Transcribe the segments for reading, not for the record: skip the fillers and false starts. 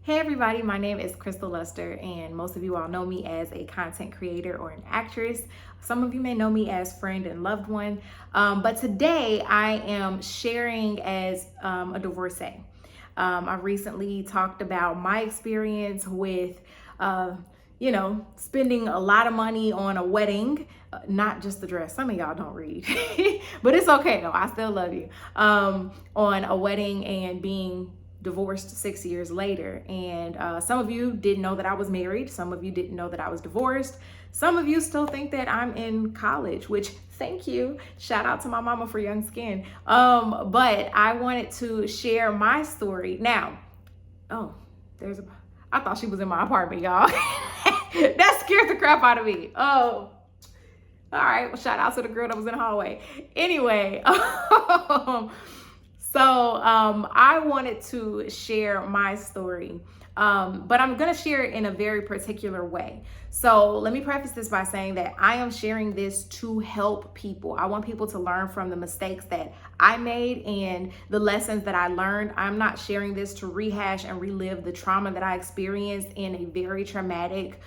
Hey everybody, my name is Christal and most of you all know me as a content creator or an actress. Some of you may know me as friend and loved one, but today I am sharing as a divorcee. I recently talked about my experience with, spending a lot of money on a wedding, not just the dress. Some of y'all don't read, but it's okay though. I still love you. On a wedding and being divorced 6 years later. And some of you didn't know that I was married. Some of you didn't know that I was divorced. Some of you still think that I'm in college, which thank you. Shout out to my mama for young skin. But I wanted to share my story. Now, I thought she was in my apartment, y'all. That scared the crap out of me. Oh, all right. Well, shout out to the girl that was in the hallway. Anyway, So I wanted to share my story, but I'm going to share it in a very particular way. So let me preface this by saying that I am sharing this to help people. I want people to learn from the mistakes that I made and the lessons that I learned. I'm not sharing this to rehash and relive the trauma that I experienced in a very traumatic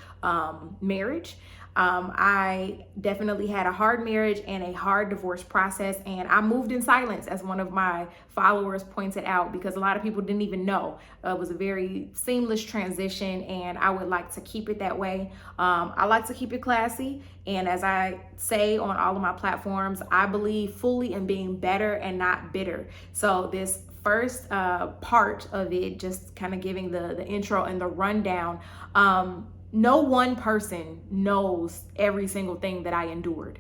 marriage. I definitely had a hard marriage and a hard divorce process, and I moved in silence, as one of my followers pointed out, because a lot of people didn't even know. It was a very seamless transition, and I would like to keep it that way. I like to keep it classy, and as I say on all of my platforms, I believe fully in being better and not bitter. So this first part of it, just kind of giving the intro and the rundown, no one person knows every single thing that I endured.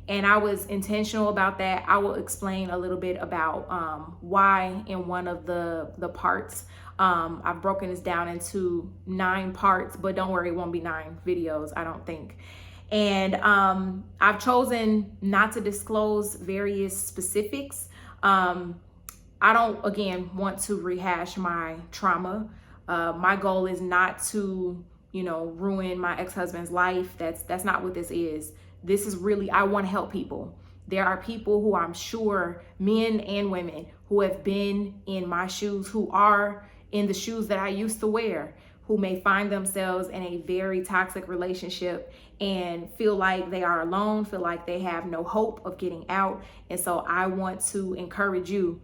And I was intentional about that. I will explain a little bit about why in one of the parts. I've broken this down into 9 parts, but don't worry, it won't be 9 videos, I don't think. And I've chosen not to disclose various specifics. I don't, again, want to rehash my trauma. My goal is not to ruin my ex-husband's life. That's not what this is. This is really, I want to help people. There are people who I'm sure, men and women, who have been in my shoes, who are in the shoes that I used to wear, who may find themselves in a very toxic relationship and feel like they are alone, feel like they have no hope of getting out. And so I want to encourage you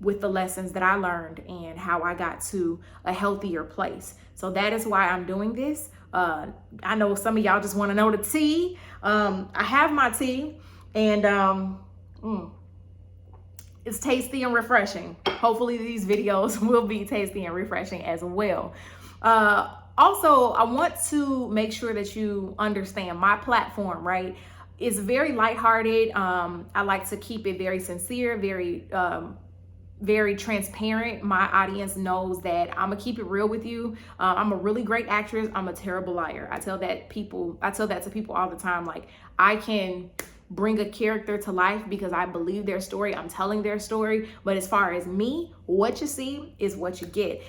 with the lessons that I learned and how I got to a healthier place. So that is why I'm doing this. I know some of y'all just want to know the tea. I have my tea, and it's tasty and refreshing. Hopefully these videos will be tasty and refreshing as well. Also, I want to make sure that you understand my platform, right? It's very lighthearted. I like to keep it very sincere, very transparent. My audience knows that I'm gonna keep it real with you. I'm a really great actress. I'm a terrible liar. I tell that to people all the time. Like, I can bring a character to life because I believe their story. I'm telling their story. But as far as me, what you see is what you get.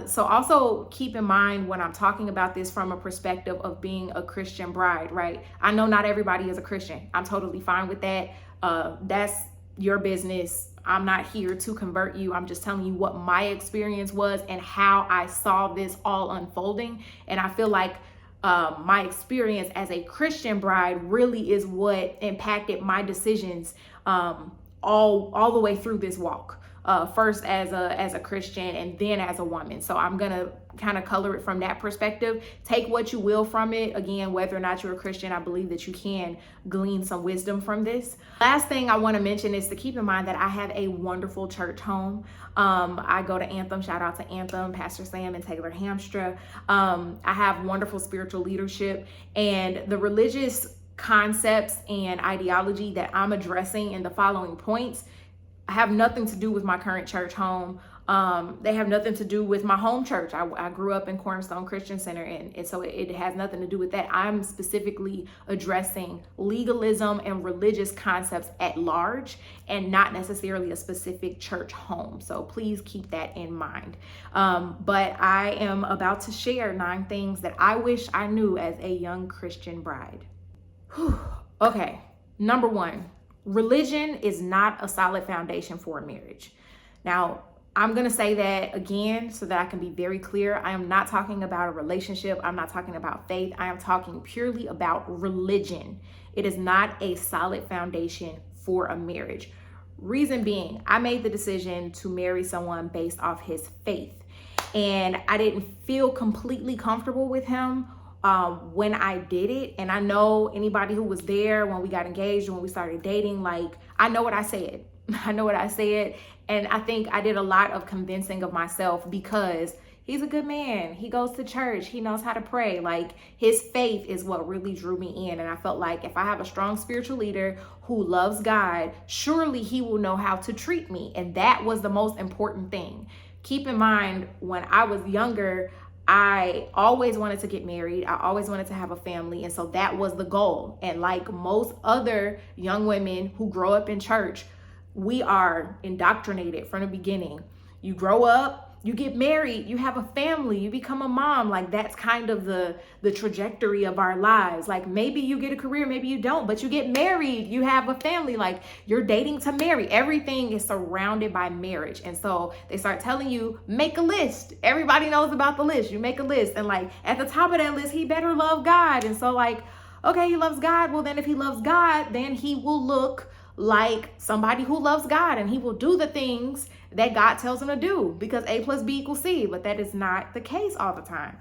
So also keep in mind when I'm talking about this from a perspective of being a Christian bride, right? I know not everybody is a Christian. I'm totally fine with that. That's your business. I'm not here to convert you. I'm just telling you what my experience was and how I saw this all unfolding. And I feel like my experience as a Christian bride really is what impacted my decisions all the way through this walk. First as a Christian and then as a woman. So I'm gonna kind of color it from that perspective. Take what you will from it. Again, whether or not you're a Christian, I believe that you can glean some wisdom from this. Last thing I want to mention is to keep in mind that I have a wonderful church home. I go to Anthem. Shout out to Anthem, Pastor Sam and Taylor Hamstra. I have wonderful spiritual leadership, and the religious concepts and ideology that I'm addressing in the following points have nothing to do with my current church home. They have nothing to do with my home church. I grew up in Cornerstone Christian Center, and so it has nothing to do with that. I'm specifically addressing legalism and religious concepts at large and not necessarily a specific church home. So please keep that in mind. But I am about to share 9 things that I wish I knew as a young Christian bride. Okay, number 1. Religion is not a solid foundation for a marriage. Now, I'm going to say that again so that I can be very clear. I am not talking about a relationship. I'm not talking about faith. I am talking purely about religion. It is not a solid foundation for a marriage. Reason being, I made the decision to marry someone based off his faith. And I didn't feel completely comfortable with him when I did it. And I know anybody who was there when we got engaged, when we started dating, like, I know what I said. I know what I said. And I think I did a lot of convincing of myself because he's a good man. He goes to church. He knows how to pray. Like, his faith is what really drew me in. And I felt like if I have a strong spiritual leader who loves God, surely he will know how to treat me. And that was the most important thing. Keep in mind, when I was younger, I always wanted to get married. I always wanted to have a family. And so that was the goal. And like most other young women who grow up in church, we are indoctrinated from the beginning. You grow up, you get married, you have a family, you become a mom. Like, that's kind of the trajectory of our lives. Like, maybe you get a career, maybe you don't, but you get married, you have a family, like you're dating to marry. Everything is surrounded by marriage. And so they start telling you, make a list. Everybody knows about the list. You make a list. And like at the top of that list, he better love God. And so like, okay, he loves God. Well, then if he loves God, then he will look like somebody who loves God, and he will do the things that God tells him to do, because A plus B equals C, but that is not the case all the time.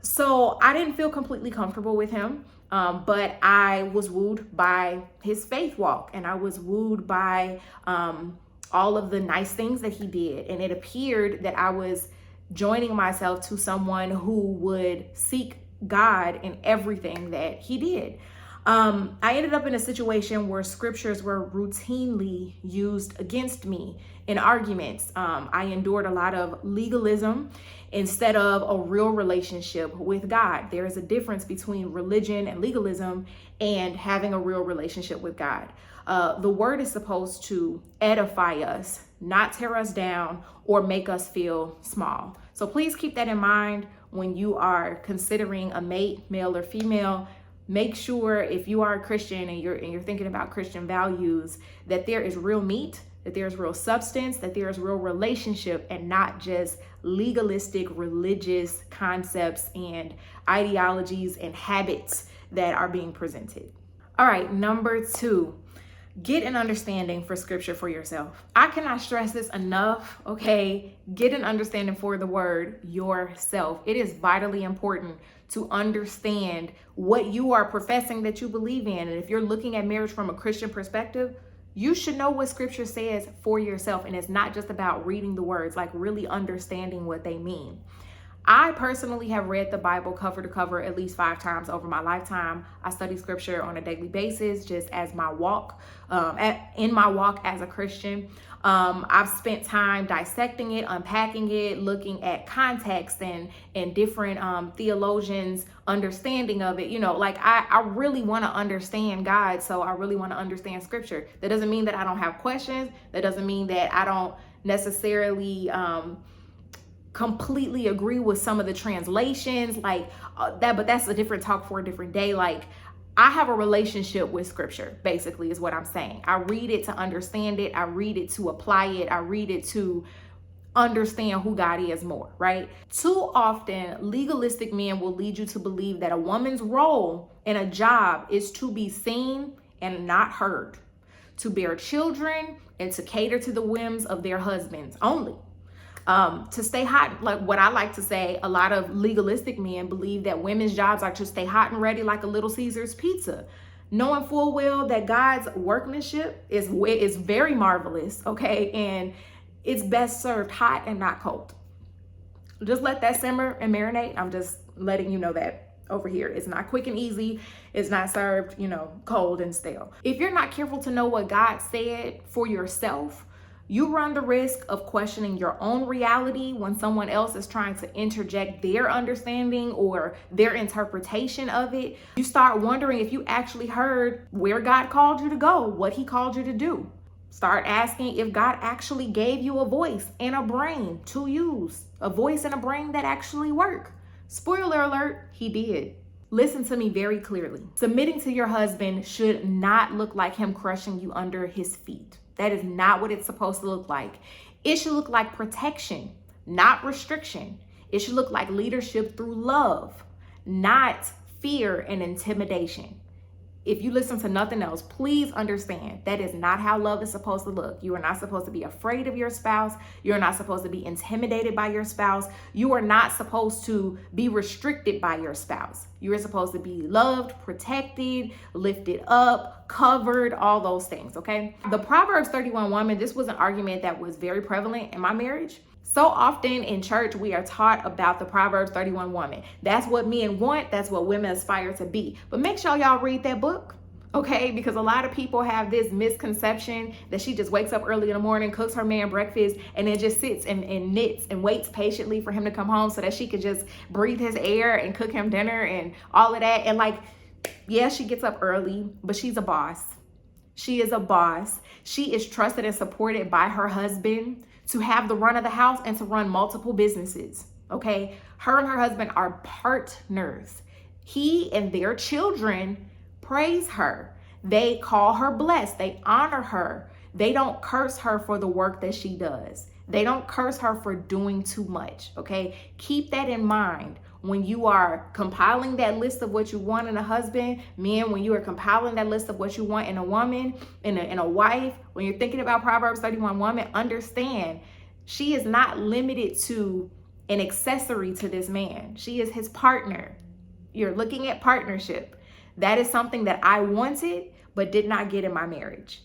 So I didn't feel completely comfortable with him, but I was wooed by his faith walk, and I was wooed by all of the nice things that he did. And it appeared that I was joining myself to someone who would seek God in everything that he did. I ended up in a situation where scriptures were routinely used against me in arguments. I endured a lot of legalism instead of a real relationship with God. There is a difference between religion and legalism and having a real relationship with God. The word is supposed to edify us, not tear us down or make us feel small. So please keep that in mind when you are considering a mate, male or female. Make sure, if you are a Christian and you're thinking about Christian values, that there is real meat, that there's real substance, that there's real relationship, and not just legalistic religious concepts and ideologies and habits that are being presented. All right, number 2, get an understanding for scripture for yourself. I cannot stress this enough, okay? Get an understanding for the word yourself. It is vitally important to understand what you are professing that you believe in. And if you're looking at marriage from a Christian perspective, you should know what scripture says for yourself. And it's not just about reading the words, like really understanding what they mean. I personally have read the Bible cover to cover at least 5 times over my lifetime. I study scripture on a daily basis, just as my walk, in my walk as a Christian. I've spent time dissecting it, unpacking it, looking at context and different theologians' understanding of it. You know, like I really want to understand God, so I really want to understand scripture. That doesn't mean that I don't have questions. That doesn't mean that I don't necessarily completely agree with some of the translations like that, but that's a different talk for a different day. Like, I have a relationship with scripture, basically, is what I'm saying. I read it to understand it. I read it to apply it. I read it to understand who God is more, right? Too often, legalistic men will lead you to believe that a woman's role in a job is to be seen and not heard, to bear children and to cater to the whims of their husbands only. To stay hot, like what I like to say, a lot of legalistic men believe that women's jobs are to stay hot and ready like a Little Caesar's pizza, knowing full well that God's workmanship is very marvelous, okay? And it's best served hot and not cold. Just let that simmer and marinate. I'm just letting you know that over here. It's not quick and easy. It's not served, cold and stale. If you're not careful to know what God said for yourself, you run the risk of questioning your own reality when someone else is trying to interject their understanding or their interpretation of it. You start wondering if you actually heard where God called you to go, what he called you to do. Start asking if God actually gave you a voice and a brain to use, a voice and a brain that actually work. Spoiler alert, he did. Listen to me very clearly. Submitting to your husband should not look like him crushing you under his feet. That is not what it's supposed to look like. It should look like protection, not restriction. It should look like leadership through love, not fear and intimidation. If you listen to nothing else, please understand that is not how love is supposed to look. You are not supposed to be afraid of your spouse. You're not supposed to be intimidated by your spouse. You are not supposed to be restricted by your spouse. You are supposed to be loved, protected, lifted up, covered, all those things, okay? The Proverbs 31 woman, this was an argument that was very prevalent in my marriage. So often in church, we are taught about the Proverbs 31 woman. That's what men want. That's what women aspire to be. But make sure y'all read that book, okay? Because a lot of people have this misconception that she just wakes up early in the morning, cooks her man breakfast, and then just sits and knits and waits patiently for him to come home so that she could just breathe his air and cook him dinner and all of that. And like, yeah, she gets up early, but she's a boss. She is a boss. She is trusted and supported by her husband to have the run of the house and to run multiple businesses, okay? Her and her husband are partners. He and their children praise her. They call her blessed. They honor her. They don't curse her for the work that she does. They don't curse her for doing too much, okay? Keep that in mind when you are compiling that list of what you want in a husband. Men, when you are compiling that list of what you want in a woman, in a wife, when you're thinking about Proverbs 31 woman, understand she is not limited to an accessory to this man. She is his partner. You're looking at partnership. That is something that I wanted but did not get in my marriage.